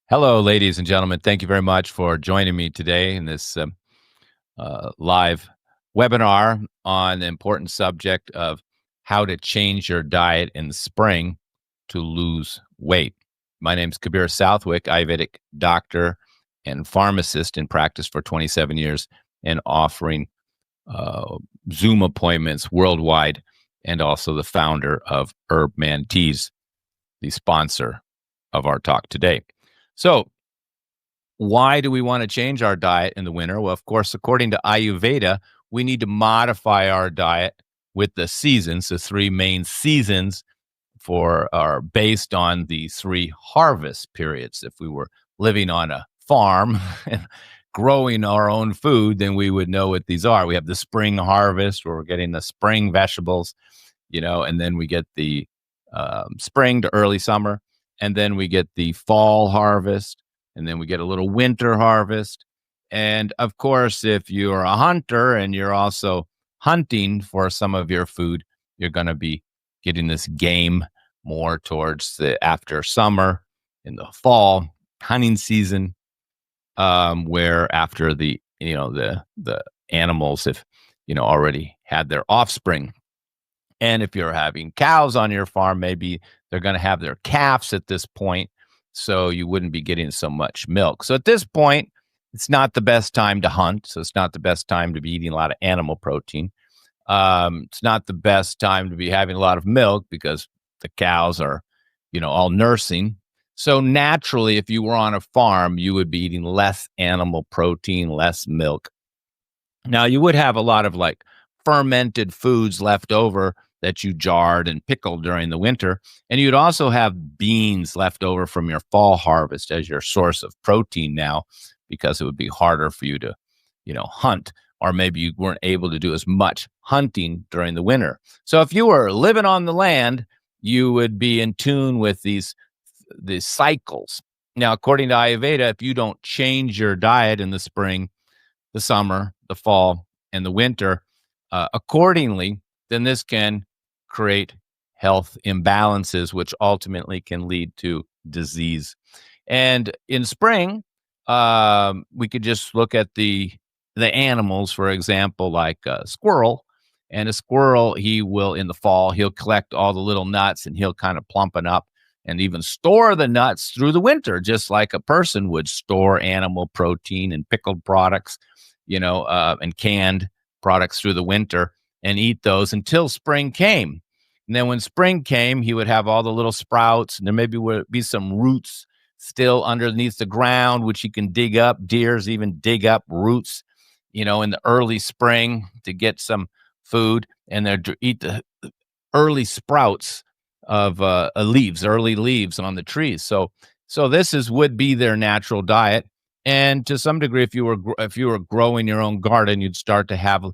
Hello, ladies and gentlemen. Thank you very much for joining me today in this live webinar on the important subject of how to change your diet in the spring to lose weight. My name is Kabir Southwick, Ayurvedic doctor and pharmacist in practice for 27 years and offering Zoom appointments worldwide, and also the founder of Herb Man Teas, the sponsor of our talk today. So, why do we want to change our diet in the winter? Well, of course, according to Ayurveda, we need to modify our diet with the seasons. The three main seasons are based on the three harvest periods. If we were living on a farm and growing our own food, then we would know what these are. We have the spring harvest where we're getting the spring vegetables, and then we get the spring to early summer, and then we get the fall harvest, and then we get a little winter harvest. And of course, if you're a hunter and you're also hunting for some of your food, you're going to be getting this game more towards the after summer in the fall hunting season, where after the animals have already had their offspring. And if you're having cows on your farm, maybe they're going to have their calves at this point, so you wouldn't be getting so much milk. So at this point, it's not the best time to hunt. So it's not the best time to be eating a lot of animal protein. It's not the best time to be having a lot of milk because the cows are, all nursing. So naturally, if you were on a farm, you would be eating less animal protein, less milk. Now, you would have a lot of like fermented foods left over that you jarred and pickled during the winter. And you'd also have beans left over from your fall harvest as your source of protein now, because it would be harder for you to, hunt, or maybe you weren't able to do as much hunting during the winter. So if you were living on the land, you would be in tune with these cycles. Now, according to Ayurveda, if you don't change your diet in the spring, the summer, the fall, and the winter accordingly, then this can create health imbalances, which ultimately can lead to disease. And in spring, we could just look at the animals, for example, like a squirrel. And a squirrel, he will, in the fall, he'll collect all the little nuts and he'll kind of plump it up and even store the nuts through the winter, just like a person would store animal protein and pickled products, and canned products through the winter, and eat those until spring came. And then when spring came, he would have all the little sprouts, and there maybe would be some roots still underneath the ground, which he can dig up. Deers even dig up roots, in the early spring to get some food, and they eat the early sprouts of early leaves on the trees. So this would be their natural diet. And to some degree, if you were growing your own garden, you'd start to have,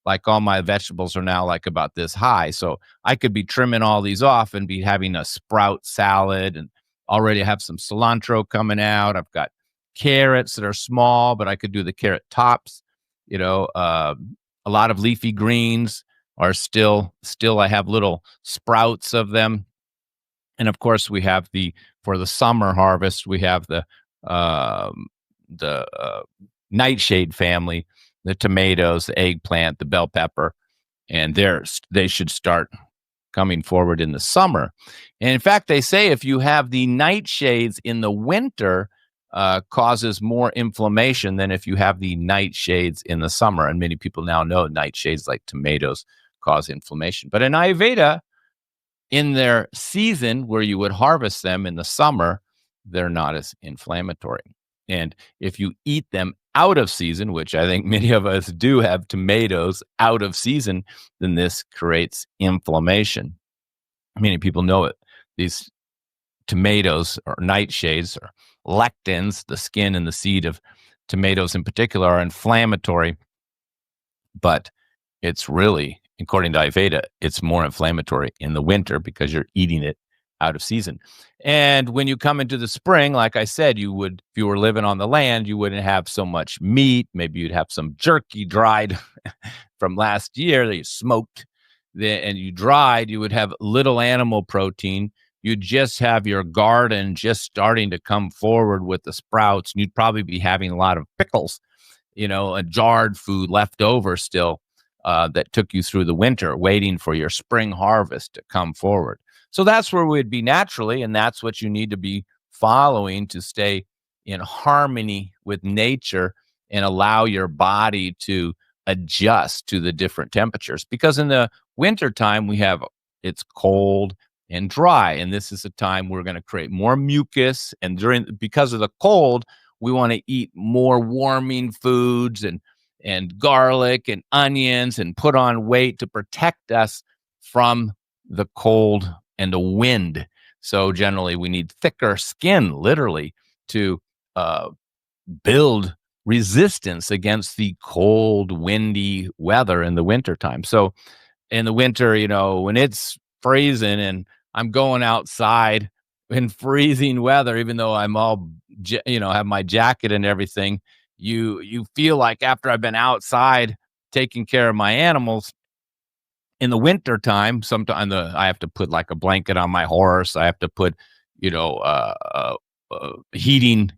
like, all my vegetables are now like about this high. So I could be trimming all these off and be having a sprout salad, and already have some cilantro coming out. I've got carrots that are small, but I could do the carrot tops. A lot of leafy greens are still I have little sprouts of them. And of course, we have for the summer harvest, we have the nightshade family, the tomatoes, the eggplant, the bell pepper, and they should start coming forward in the summer. And in fact, they say if you have the nightshades in the winter, causes more inflammation than if you have the nightshades in the summer. And many people now know nightshades like tomatoes cause inflammation. But in Ayurveda, in their season where you would harvest them in the summer, they're not as inflammatory. And if you eat them out of season, which I think many of us do have tomatoes out of season, then this creates inflammation. Many people know it. These tomatoes or nightshades or lectins, the skin and the seed of tomatoes in particular, are inflammatory. But it's really, according to Ayurveda, it's more inflammatory in the winter because you're eating it out of season. And when you come into the spring, like I said, if you were living on the land, you wouldn't have so much meat. Maybe you'd have some jerky dried from last year that you smoked and you dried. You would have little animal protein. you just have your garden just starting to come forward with the sprouts, and you'd probably be having a lot of pickles, a jarred food left over still, that took you through the winter, waiting for your spring harvest to come forward. So that's where we'd be naturally, and that's what you need to be following to stay in harmony with nature and allow your body to adjust to the different temperatures. Because in the wintertime, it's cold and dry, and this is a time we're going to create more mucus. And because of the cold, we want to eat more warming foods and garlic and onions and put on weight to protect us from the cold and the wind. So generally, we need thicker skin, literally, to uh, build resistance against the cold, windy weather in the wintertime. So in the winter, when it's freezing and I'm going outside in freezing weather, even though I'm all, have my jacket and everything, you feel like after I've been outside taking care of my animals in the winter time, sometimes I have to put like a blanket on my horse. I have to put, heating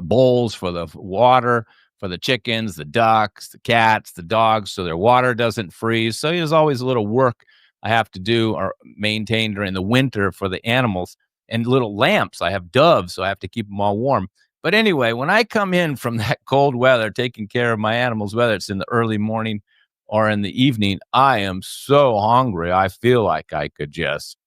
bowls for the water for the chickens, the ducks, the cats, the dogs, so their water doesn't freeze. So there's always a little work I have to do or maintain during the winter for the animals. And little lamps. I have doves, so I have to keep them all warm. But anyway, when I come in from that cold weather, taking care of my animals, whether it's in the early morning or in the evening, I am so hungry. I feel like I could just,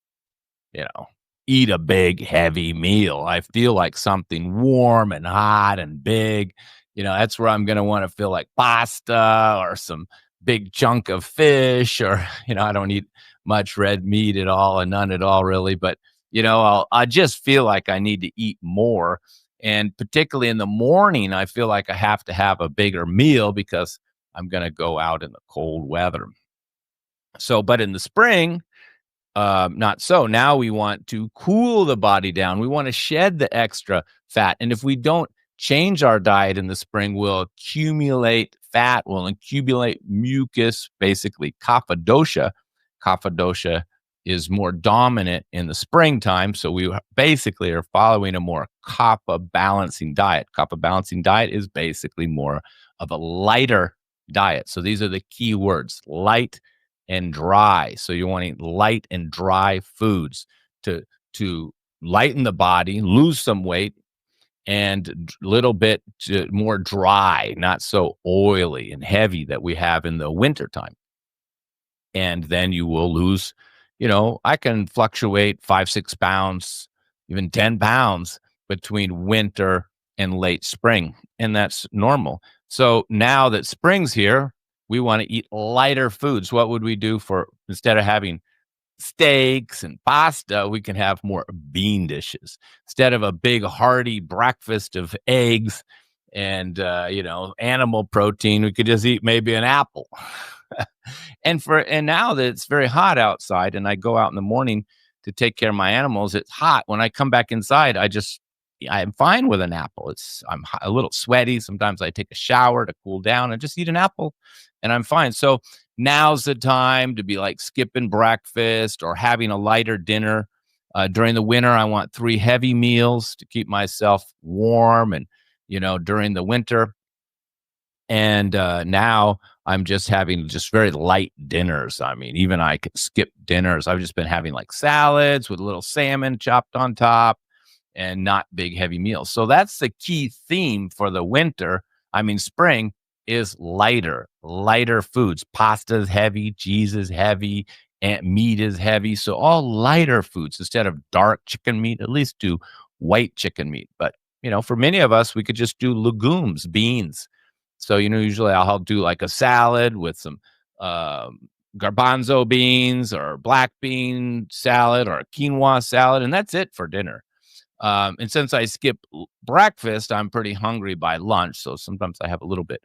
you know, eat a big, heavy meal. I feel like something warm and hot and big. That's where I'm going to want to feel like pasta or some big chunk of fish, or, I don't eat much red meat at all and none at all, really. But, I just feel like I need to eat more. And particularly in the morning, I feel like I have to have a bigger meal because I'm going to go out in the cold weather. So, but in the spring, not so. Now we want to cool the body down. We want to shed the extra fat. And if we don't change our diet in the spring, we'll accumulate fat, we'll accumulate mucus, basically kapha dosha. Kapha dosha is more dominant in the springtime. So we basically are following a more kapha balancing diet. Kapha balancing diet is basically more of a lighter diet. So these are the key words: light and dry. So you're wanting light and dry foods to lighten the body, lose some weight, and a little bit more dry, not so oily and heavy that we have in the wintertime. And then you will lose, I can fluctuate 5, 6 pounds, even 10 pounds between winter and late spring. And that's normal. So now that spring's here, we want to eat lighter foods. What would we do instead of having steaks and pasta, we can have more bean dishes. Instead of a big hearty breakfast of eggs and, animal protein, we could just eat maybe an apple. And now that it's very hot outside and I go out in the morning to take care of my animals, it's hot. When I come back inside, I'm fine with an apple. I'm a little sweaty. Sometimes I take a shower to cool down and just eat an apple and I'm fine. So now's the time to be like skipping breakfast or having a lighter dinner. During the winter, I want 3 heavy meals to keep myself warm and, during the winter. And now I'm just having very light dinners. I mean, even I could skip dinners. I've just been having like salads with a little salmon chopped on top and not big, heavy meals. So that's the key theme for the winter. Spring is lighter foods. Pasta is heavy, cheese is heavy, and meat is heavy. So all lighter foods instead of dark chicken meat, at least do white chicken meat. But, for many of us, we could just do legumes, beans. So, usually I'll do like a salad with some garbanzo beans or black bean salad or a quinoa salad, and that's it for dinner. And since I skip breakfast, I'm pretty hungry by lunch. So sometimes I have a little bit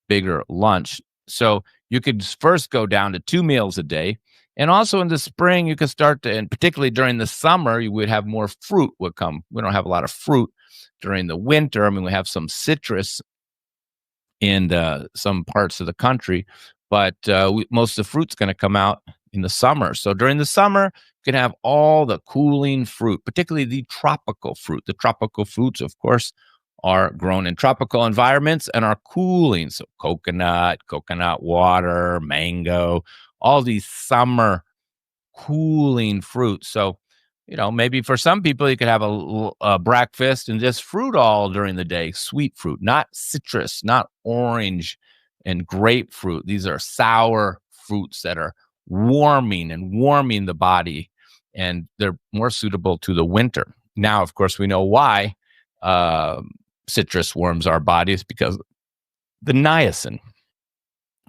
bigger lunch. So you could first go down to 2 meals a day. And also in the spring, you could start to, and particularly during the summer, you would have more fruit would come. We don't have a lot of fruit during the winter. We have some citrus in some parts of the country, but most of the fruit's going to come out in the summer. So during the summer, can have all the cooling fruit, particularly the tropical fruit. The tropical fruits, of course, are grown in tropical environments and are cooling. So coconut water, mango, all these summer cooling fruit. So, maybe for some people, you could have a breakfast and just fruit all during the day, sweet fruit, not citrus, not orange and grapefruit. These are sour fruits that are warming the body, and they're more suitable to the winter. Now, of course, we know why uh, citrus warms our bodies because the niacin.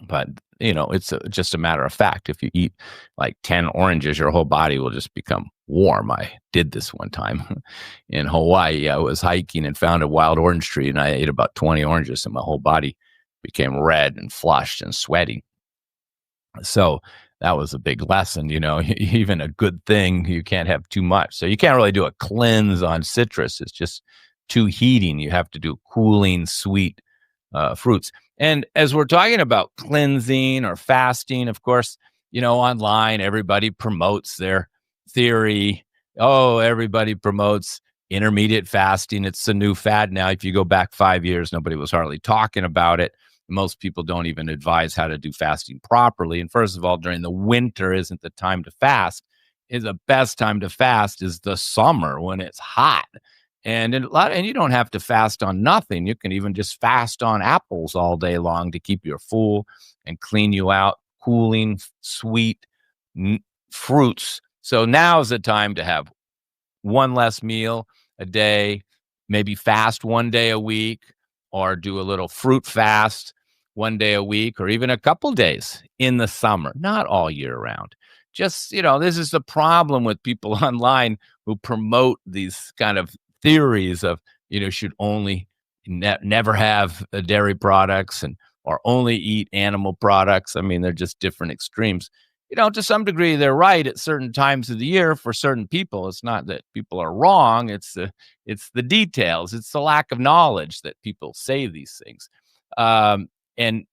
But, it's just a matter of fact. If you eat like 10 oranges, your whole body will just become warm. I did this one time in Hawaii. I was hiking and found a wild orange tree, and I ate about 20 oranges, and my whole body became red and flushed and sweaty. So that was a big lesson, even a good thing, you can't have too much. So you can't really do a cleanse on citrus. It's just too heating. You have to do cooling, sweet fruits. And as we're talking about cleansing or fasting, of course, online, everybody promotes their theory. Oh, everybody promotes intermediate fasting. It's the new fad now. If you go back 5 years, nobody was hardly talking about it. Most people don't even advise how to do fasting properly. And first of all, during the winter isn't the time to fast. Is the best time to fast is the summer when it's hot. And you don't have to fast on nothing. You can even just fast on apples all day long to keep you full and clean you out, cooling, sweet fruits. So now is the time to have one less meal a day, maybe fast one day a week, or do a little fruit fast one day a week, or even a couple days in the summer, not all year round. Just, this is the problem with people online who promote these kind of theories of, should only never have dairy products and or only eat animal products. I mean, they're just different extremes. To some degree, they're right at certain times of the year for certain people. It's not that people are wrong. It's the details. It's the lack of knowledge that people say these things. Um, and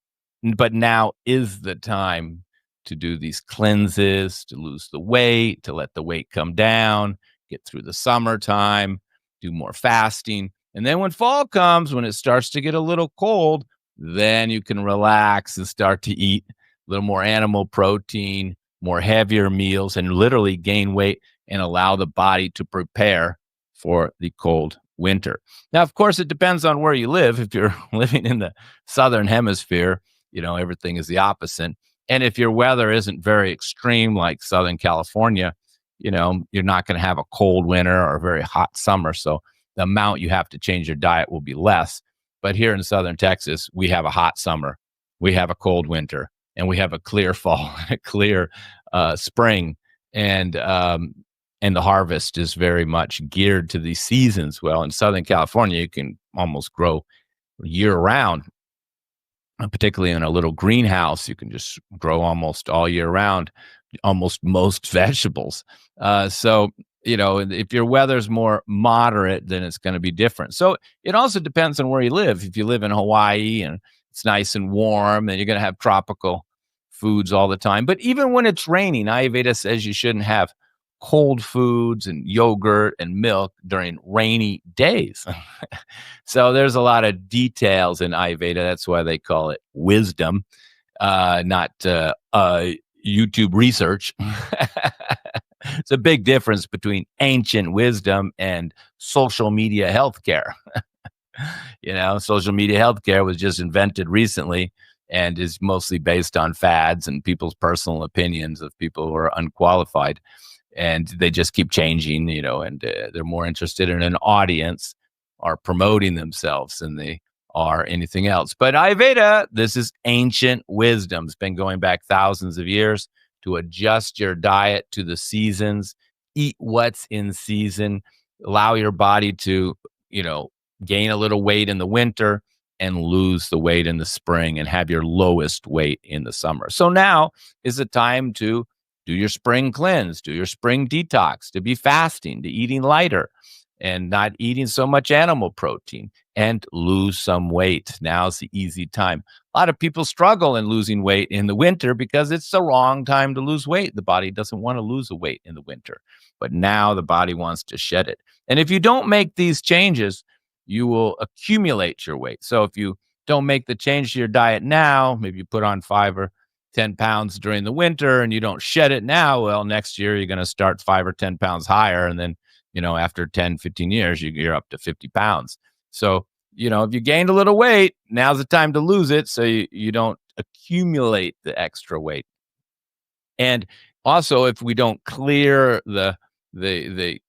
but now is the time to do these cleanses, to lose the weight, to let the weight come down, get through the summertime, do more fasting. And then when fall comes, when it starts to get a little cold, then you can relax and start to eat a little more animal protein, more heavier meals, and literally gain weight and allow the body to prepare for the cold winter. Now, of course, it depends on where you live. If you're living in the southern hemisphere, everything is the opposite. And if your weather isn't very extreme, like Southern California, you're not going to have a cold winter or a very hot summer. So the amount you have to change your diet will be less. But here in Southern Texas, we have a hot summer, we have a cold winter, and we have a clear fall, a clear spring. And the harvest is very much geared to these seasons. Well, in Southern California, you can almost grow year round. Particularly in a little greenhouse, you can just grow almost all year round, almost most vegetables. So, if your weather's more moderate, then it's going to be different. So it also depends on where you live. If you live in Hawaii and it's nice and warm, then you're going to have tropical foods all the time. But even when it's raining, Ayurveda says you shouldn't have cold foods and yogurt and milk during rainy days. So there's a lot of details in Ayurveda. That's why they call it wisdom, not YouTube research. It's a big difference between ancient wisdom and social media healthcare. Social media healthcare was just invented recently and is mostly based on fads and people's personal opinions of people who are unqualified. And they just keep changing, and they're more interested in an audience or promoting themselves than they are anything else. But Ayurveda, this is ancient wisdom. It's been going back thousands of years to adjust your diet to the seasons, eat what's in season, allow your body to, gain a little weight in the winter and lose the weight in the spring and have your lowest weight in the summer. So now is the time to do your spring cleanse, do your spring detox, to be fasting, to eating lighter and not eating so much animal protein. and lose some weight. Now's the easy time. A lot of people struggle in losing weight in the winter because it's the wrong time to lose weight. The body doesn't want to lose a weight in the winter, but now the body wants to shed it. And if you don't make these changes, you will accumulate your weight. So if you don't make the change to your diet now, maybe you put on 5 or 10 pounds during the winter and you don't shed it now, well, next year you're going to start 5 or 10 pounds higher. And then, after 10, 15 years, you're up to 50 pounds. So, if you gained a little weight, now's the time to lose it so you don't accumulate the extra weight. And also, if we don't clear the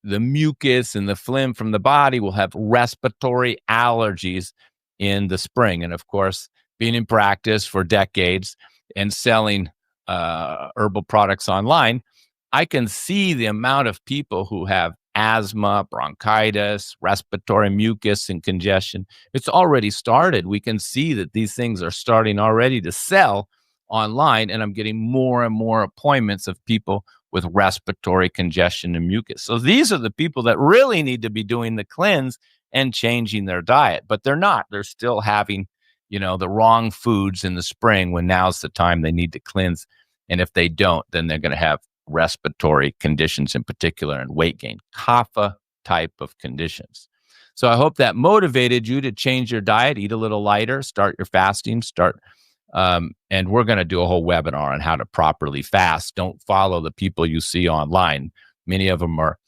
mucus and the phlegm from the body, we'll have respiratory allergies in the spring. And of course, being in practice for decades and selling herbal products online, I can see the amount of people who have asthma, bronchitis, respiratory mucus, and congestion. It's already started. We can see that these things are starting already to sell online, and I'm getting more and more appointments of people with respiratory congestion and mucus. So these are the people that really need to be doing the cleanse and changing their diet, but they're not. They're still having, the wrong foods in the spring when now's the time they need to cleanse. And if they don't, then they're going to have respiratory conditions in particular and weight gain, kapha type of conditions. So I hope that motivated you to change your diet, eat a little lighter, start your fasting, and we're going to do a whole webinar on how to properly fast. Don't follow the people you see online. Many of them are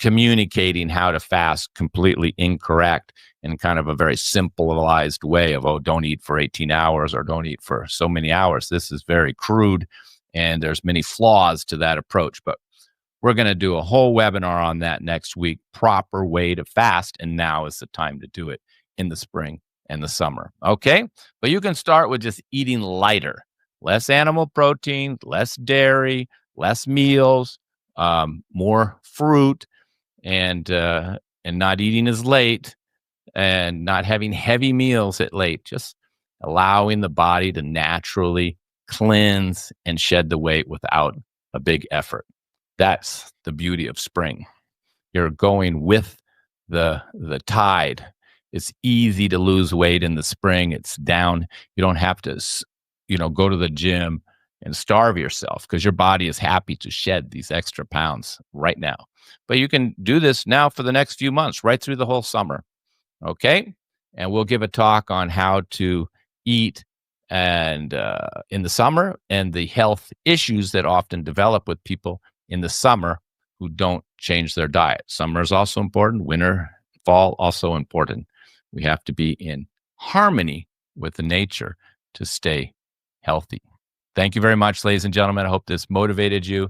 communicating how to fast completely incorrect in kind of a very simplified way of, don't eat for 18 hours or don't eat for so many hours. This is very crude, and there's many flaws to that approach. But we're going to do a whole webinar on that next week, proper way to fast, and now is the time to do it in the spring and the summer. Okay? But you can start with just eating lighter, less animal protein, less dairy, less meals, more fruit, and not eating as late and not having heavy meals at late, just allowing the body to naturally cleanse and shed the weight without a big effort. That's the beauty of spring. You're going with the tide. It's easy to lose weight in the spring. It's down. You don't have to, go to the gym and starve yourself because your body is happy to shed these extra pounds right now. But you can do this now for the next few months, right through the whole summer. Okay? And we'll give a talk on how to eat and in the summer and the health issues that often develop with people in the summer who don't change their diet. Summer is also important. Winter, fall, also important. We have to be in harmony with the nature to stay healthy. Thank you very much, ladies and gentlemen. I hope this motivated you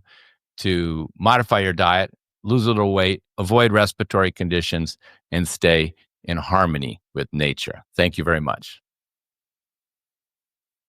to modify your diet, lose a little weight, avoid respiratory conditions, and stay in harmony with nature. Thank you very much.